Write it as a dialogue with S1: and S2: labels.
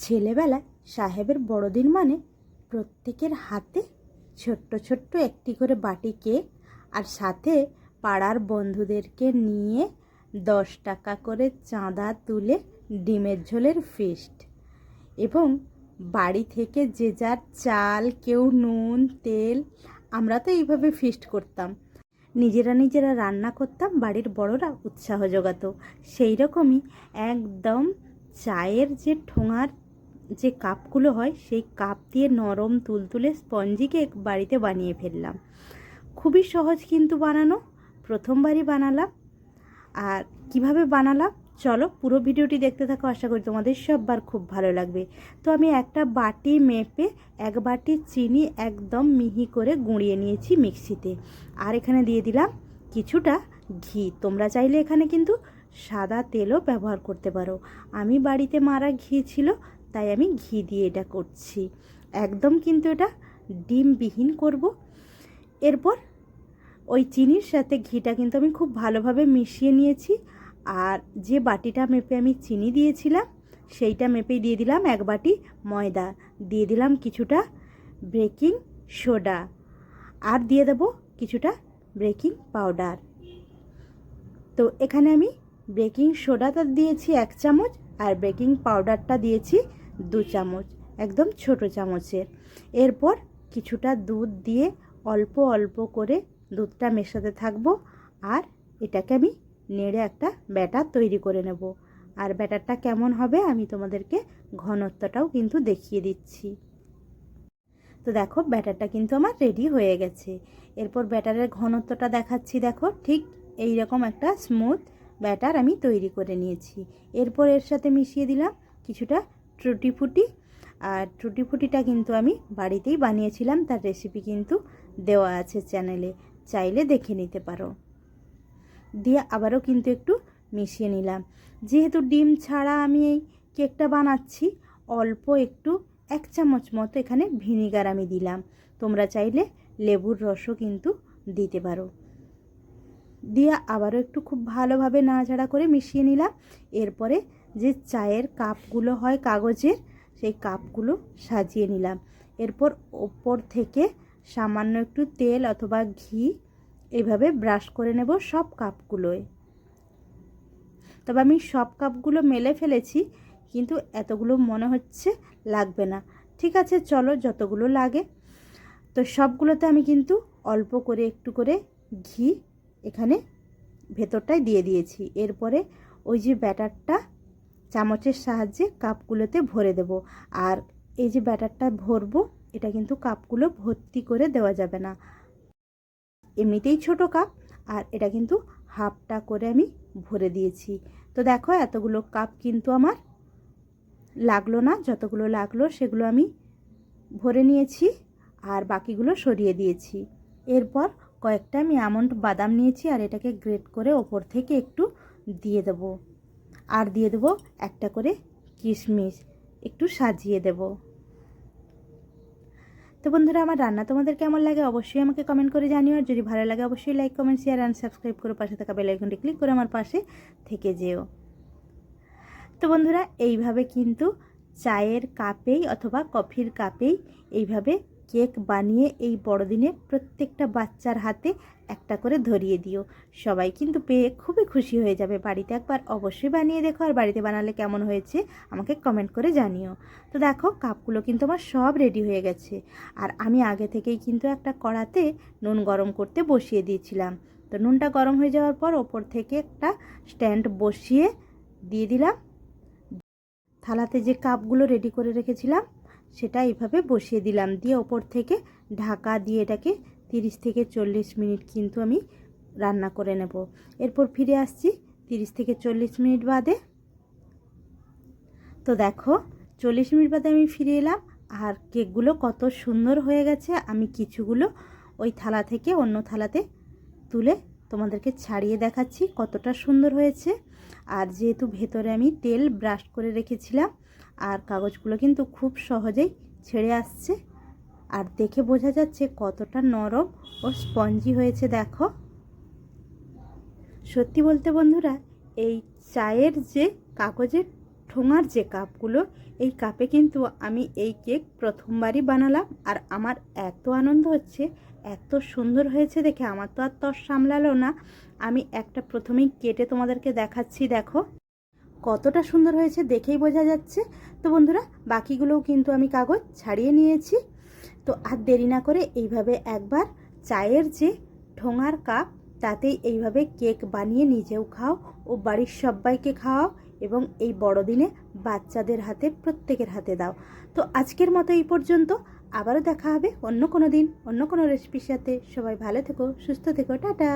S1: ছেলেবেলায় সাহেবের বড়দিন মানে প্রত্যেকের হাতে ছোট্ট ছোট্ট একটি করে বাটি কেক, আর সাথে পাড়ার বন্ধুদেরকে নিয়ে 10 টাকা করে চাঁদা তুলে ডিমের ঝোলের ফিস্ট। এবং বাড়ি থেকে যে যার চাল, কেউ নুন তেল, আমরা তো এইভাবে ফিস্ট করতাম। নিজেরা নিজেরা রান্না করতাম, বাড়ির বড়রা উৎসাহ জোগাতো। সেই রকমই একদম চায়ের যে ঠোঙার যে কাপগুলো হয়, সেই কাপ দিয়ে নরম তুলতুলে স্পঞ্জি কেক বাড়িতে বানিয়ে ফেললাম। খুবই সহজ কিন্তু বানানো, প্রথমবারই বানালাম। আর কিভাবে বানালাম চলো পুরো ভিডিওটি দেখতে থাকো, আশা করি তোমাদের সববার খুব ভালো লাগবে। তো আমি একটা বাটি মেপে 1 বাটি চিনি একদম মিহি করে গুঁড়িয়ে নিয়েছি মিক্সিতে। আর এখানে দিয়ে দিলাম কিছুটা ঘি। তোমরা চাইলে এখানে কিন্তু সাদা তেলও ব্যবহার করতে পারো। আমি বাড়িতে মারা ঘি ছিল, তাই আমি ঘি দিয়ে এটা করছি। একদম কিন্তু এটা ডিমবিহীন করব। এরপর ওই চিনির সাথে ঘিটা কিন্তু আমি খুব ভালোভাবে মিশিয়ে নিয়েছি। আর যে বাটিটা মেপে আমি চিনি দিয়েছিলাম, সেইটা মেপেই দিয়ে দিলাম 1 বাটি ময়দা, দিয়ে দিলাম কিছুটা বেকিং সোডা, আর দিয়ে দেবো কিছুটা বেকিং পাউডার। তো এখানে আমি বেকিং সোডাটা দিয়েছি 1 চামচ, আর বেকিং পাউডারটা দিয়েছি 2 চামচ, একদম ছোট চামচের। এরপর কিছুটা দুধ দিয়ে অল্প অল্প করে দুধটা মেশাতে থাকবো, আর এটাকে আমি নেড়ে একটা ব্যাটার তৈরি করে নেব। আর ব্যাটারটা কেমন হবে আমি তোমাদেরকে ঘনত্বটাও কিন্তু দেখিয়ে দিচ্ছি। তো দেখো ব্যাটারটা কিন্তু আমার রেডি হয়ে গেছে। এরপর ব্যাটারের ঘনত্বটা দেখাচ্ছি, দেখো ঠিক এই রকম একটা স্মুথ ব্যাটার আমি তৈরি করে নিয়েছি। এরপর এর সাথে মিশিয়ে দিলাম কিছুটা টুটি ফুটি। আর টুটি ফুটিটা কিন্তু আমি বাড়িতেই বানিয়েছিলাম, তার রেসিপি কিন্তু দেওয়া আছে চ্যানেলে, চাইলে দেখে নিতে পারো। দিয়ে আবারও কিন্তু একটু মিশিয়ে নিলাম। যেহেতু ডিম ছাড়া আমি এই কেকটা বানাচ্ছি, অল্প একটু 1 চামচ মতো এখানে ভিনিগার আমি দিলাম। তোমরা চাইলে লেবুর রসও কিন্তু দিতে পারো। দিয়ে আবারও একটু খুব ভালোভাবে নাড়াচাড়া করে মিশিয়ে নিলাম। এরপরে যে চায়ের কাপগুলো হয় কাগজের, সেই কাপগুলো সাজিয়ে নিলাম। এরপর ওপর থেকে সামান্য একটু তেল অথবা ঘি এইভাবে ব্রাশ করে নেব সব কাপগুলোয়। তবে আমি সব কাপগুলো মেলে ফেলেছি, কিন্তু এতগুলো মনে হচ্ছে লাগবে না। ঠিক আছে, চলো যতগুলো লাগে। তো সবগুলোতে আমি কিন্তু অল্প করে একটু করে ঘি এখানে ভেতরটায় দিয়ে দিয়েছি। এরপরে ওই যে ব্যাটারটা চামচের সাহায্যে কাপগুলোতে ভরে দেব। আর এই যে ব্যাটারটা ভরবো, এটা কিন্তু কাপগুলো ভর্তি করে দেওয়া যাবে না, এমনিতেই ছোট কাপ, আর এটা কিন্তু হাফটা করে আমি ভরে দিয়েছি। তো দেখো এতগুলো কাপ কিন্তু আমার লাগলো না, যতগুলো লাগলো সেগুলো আমি ভরে নিয়েছি আর বাকিগুলো সরিয়ে দিয়েছি। এরপর কয়েকটা আমি আমন্ড বাদাম নিয়েছি, আর এটাকে গ্রেট করে ওপর থেকে একটু দিয়ে দেব। আর দিয়ে দেবো একটা করে কিশমিশ, একটু সাজিয়ে দেব। তো বন্ধুরা, আমার রান্না তোমাদের কেমন লাগে অবশ্যই আমাকে কমেন্ট করে জানিও। আর যদি ভালো লাগে অবশ্যই like, comment, share and subscribe করে পাশে থাকা বেল আইকনটি ক্লিক করে আমার পাশে থেকে যেও। তো বন্ধুরা, এইভাবে কিন্তু চায়ের কাপেই অথবা কফির কাপেই এইভাবে কেক বানিয়ে এই বড়দিনে প্রত্যেকটা বাচ্চার হাতে একটা করে ধরিয়ে দিও। সবাই কিন্তু পেয়ে খুবই খুশি হয়ে যাবে। বাড়িতে একবার অবশ্যই বানিয়ে দেখো, আর বাড়িতে বানালে কেমন হয়েছে আমাকে কমেন্ট করে জানিও। তো দেখো কাপগুলো কিন্তু আমার সব রেডি হয়ে গেছে। আর আমি আগে থেকেই কিন্তু একটা কড়াতে নুন গরম করতে বসিয়ে দিয়েছিলাম। তো নুনটা গরম হয়ে যাওয়ার পর ওপর থেকে একটা স্ট্যান্ড বসিয়ে দিয়ে দিলাম। থালাতে যে কাপগুলো রেডি করে রেখেছিলাম সেটা এইভাবে বসিয়ে দিলাম, দিয়ে ওপর থেকে ঢাকা দিয়ে এটাকে 30 থেকে 40 মিনিট কিন্তু আমি রান্না করে নেব। এরপর ফিরে আসছি 30 থেকে 40 মিনিট বাদে। তো দেখো 40 মিনিট বাদে আমি ফিরে এলাম, আর কেকগুলো কত সুন্দর হয়ে গেছে। আমি কিছুগুলো ওই থালা থেকে অন্য থালাতে তুলে তোমাদেরকে ছাড়িয়ে দেখাচ্ছি কতটা সুন্দর হয়েছে। আর যেহেতু ভেতরে আমি তেল ব্রাশ করে রেখেছিলাম, আর কাগজগুলো কিন্তু খুব সহজেই ছেড়ে আসছে, আর দেখে বোঝা যাচ্ছে কতটা নরম ও স্পঞ্জি হয়েছে। দেখো সত্যি বলতে বন্ধুরা, এই চায়ের যে কাগজের ঠোঙার যে কাপগুলো, এই কাপে কিন্তু আমি এই কেক প্রথমবারই বানালাম। আর আমার এত আনন্দ হচ্ছে, এত সুন্দর হয়েছে দেখে আমার তো আর তর সামলালো না। আমি একটা প্রথমেই কেটে তোমাদেরকে দেখাচ্ছি, দেখো কতটা সুন্দর হয়েছে, দেখেই বোঝা যাচ্ছে। তো বন্ধুরা, বাকিগুলোও কিন্তু আমি কাগজ ছাড়িয়ে নিয়েছি। তো আর দেরি না করে এইভাবে একবার চায়ের যে ঠোঙার কাপ, তাতেই এইভাবে কেক বানিয়ে নিজেও খাও ও বাড়ির সবাইকে খাওয়াও, এবং এই বড়দিনে বাচ্চাদের হাতে, প্রত্যেকের হাতে দাও। তো আজকের মতো এই পর্যন্ত। আবারও দেখা হবে অন্য কোনো দিন অন্য কোনো রেসিপির সাথে। সবাই ভালো থেকো, সুস্থ থেকো, টাটা।